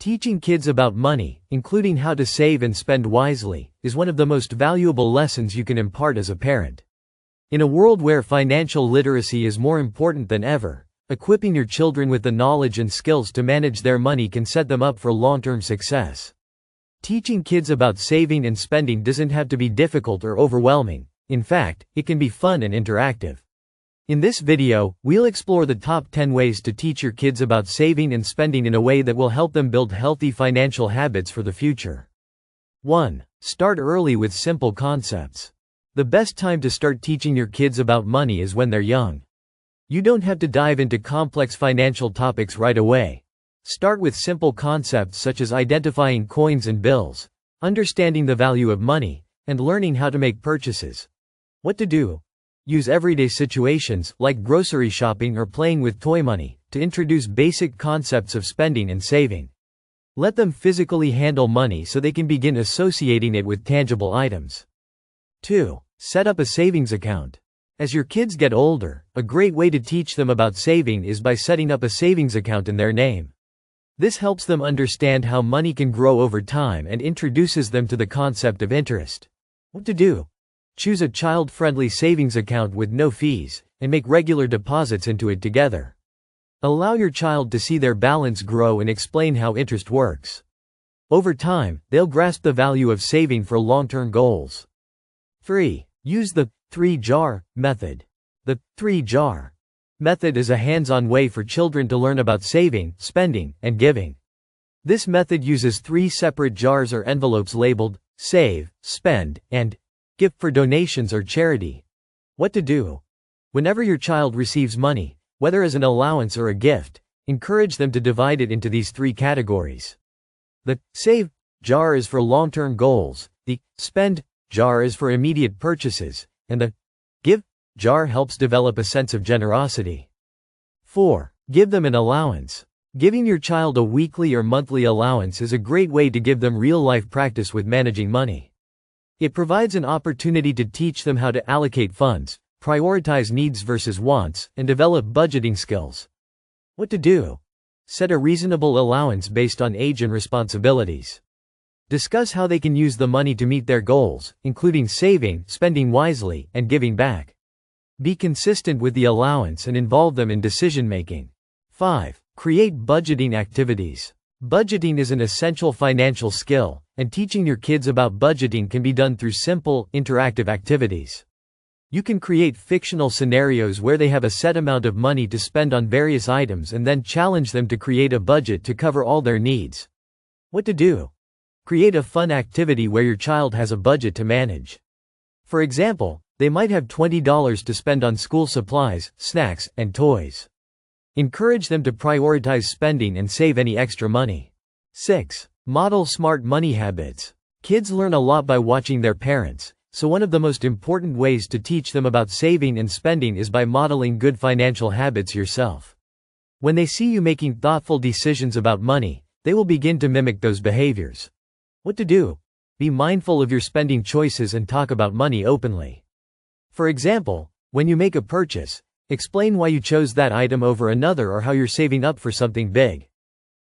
Teaching kids about money, including how to save and spend wisely, is one of the most valuable lessons you can impart as a parent. In a world where financial literacy is more important than ever, equipping your children with the knowledge and skills to manage their money can set them up for long-term success. Teaching kids about saving and spending doesn't have to be difficult or overwhelming. In fact, it can be fun and interactive. In this video, we'll explore the top 10 ways to teach your kids about saving and spending in a way that will help them build healthy financial habits for the future. 1. Start early with simple concepts. The best time to start teaching your kids about money is when they're young. You don't have to dive into complex financial topics right away. Start with simple concepts such as identifying coins and bills, understanding the value of money, and learning how to make purchases. What to do? Use everyday situations, like grocery shopping or playing with toy money, to introduce basic concepts of spending and saving. Let them physically handle money so they can begin associating it with tangible items. 2. Set up a savings account. As your kids get older, a great way to teach them about saving is by setting up a savings account in their name. This helps them understand how money can grow over time and introduces them to the concept of interest. What to do? Choose a child-friendly savings account with no fees, and make regular deposits into it together. Allow your child to see their balance grow and explain how interest works. Over time, they'll grasp the value of saving for long-term goals. 3. Use the 3-jar method. The 3-jar method is a hands-on way for children to learn about saving, spending, and giving. This method uses 3 separate jars or envelopes labeled save, spend, and give for donations or charity. What to do? Whenever your child receives money, whether as an allowance or a gift, encourage them to divide it into these 3 categories. The save jar is for long-term goals, the spend jar is for immediate purchases, and the give jar helps develop a sense of generosity. 4. Give them an allowance. Giving your child a weekly or monthly allowance is a great way to give them real-life practice with managing money. It provides an opportunity to teach them how to allocate funds, prioritize needs versus wants, and develop budgeting skills. What to do? Set a reasonable allowance based on age and responsibilities. Discuss how they can use the money to meet their goals, including saving, spending wisely, and giving back. Be consistent with the allowance and involve them in decision-making. 5. Create budgeting activities. Budgeting is an essential financial skill, and teaching your kids about budgeting can be done through simple, interactive activities. You can create fictional scenarios where they have a set amount of money to spend on various items and then challenge them to create a budget to cover all their needs. What to do? Create a fun activity where your child has a budget to manage. For example, they might have $20 to spend on school supplies, snacks, and toys. Encourage them to prioritize spending and save any extra money. 6. Model smart money habits. Kids learn a lot by watching their parents, so one of the most important ways to teach them about saving and spending is by modeling good financial habits yourself. When they see you making thoughtful decisions about money, they will begin to mimic those behaviors. What to do? Be mindful of your spending choices and talk about money openly. For example, when you make a purchase, explain why you chose that item over another or how you're saving up for something big.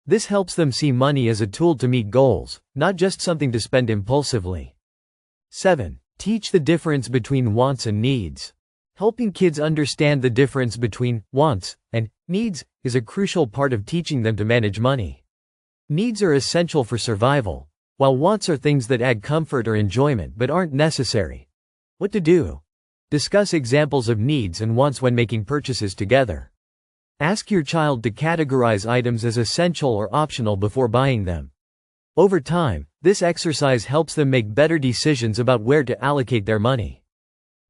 This helps them see money as a tool to meet goals, not just something to spend impulsively. 7. Teach the difference between wants and needs. Helping kids understand the difference between wants and needs is a crucial part of teaching them to manage money. Needs are essential for survival, while wants are things that add comfort or enjoyment but aren't necessary. What to do? Discuss examples of needs and wants when making purchases together. Ask your child to categorize items as essential or optional before buying them. Over time, this exercise helps them make better decisions about where to allocate their money.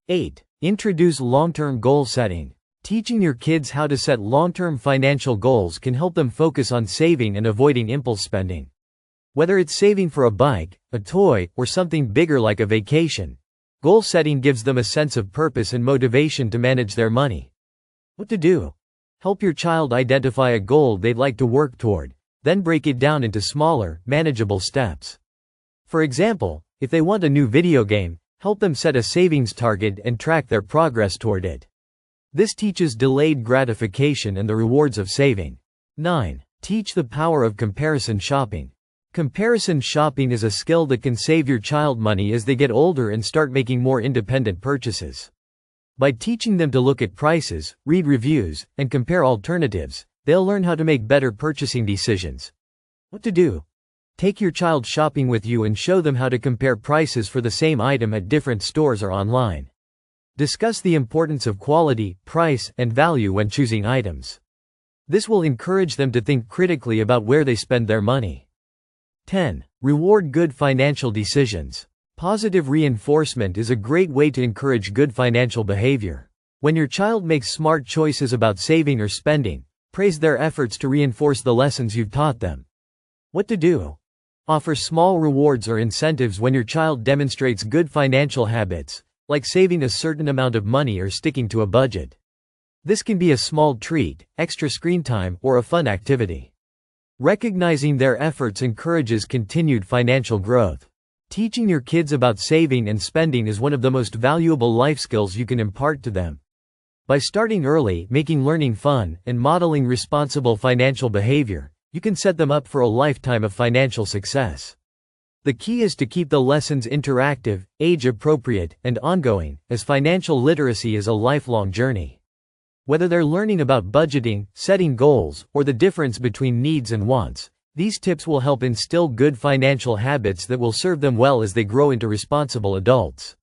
8. Introduce long-term goal setting. Teaching your kids how to set long-term financial goals can help them focus on saving and avoiding impulse spending. Whether it's saving for a bike, a toy, or something bigger like a vacation, goal setting gives them a sense of purpose and motivation to manage their money. What to do? Help your child identify a goal they'd like to work toward, then break it down into smaller, manageable steps. For example, if they want a new video game, help them set a savings target and track their progress toward it. This teaches delayed gratification and the rewards of saving. 9. Teach the power of comparison shopping. Comparison shopping is a skill that can save your child money as they get older and start making more independent purchases. By teaching them to look at prices, read reviews, and compare alternatives, they'll learn how to make better purchasing decisions. What to do? Take your child shopping with you and show them how to compare prices for the same item at different stores or online. Discuss the importance of quality, price, and value when choosing items. This will encourage them to think critically about where they spend their money. 10. Reward good financial decisions. Positive reinforcement is a great way to encourage good financial behavior. When your child makes smart choices about saving or spending, praise their efforts to reinforce the lessons you've taught them. What to do? Offer small rewards or incentives when your child demonstrates good financial habits, like saving a certain amount of money or sticking to a budget. This can be a small treat, extra screen time, or a fun activity. Recognizing their efforts encourages continued financial growth. Teaching your kids about saving and spending is one of the most valuable life skills you can impart to them. By starting early, making learning fun, and modeling responsible financial behavior, you can set them up for a lifetime of financial success. The key is to keep the lessons interactive, age-appropriate, and ongoing, as financial literacy is a lifelong journey. Whether they're learning about budgeting, setting goals, or the difference between needs and wants, these tips will help instill good financial habits that will serve them well as they grow into responsible adults.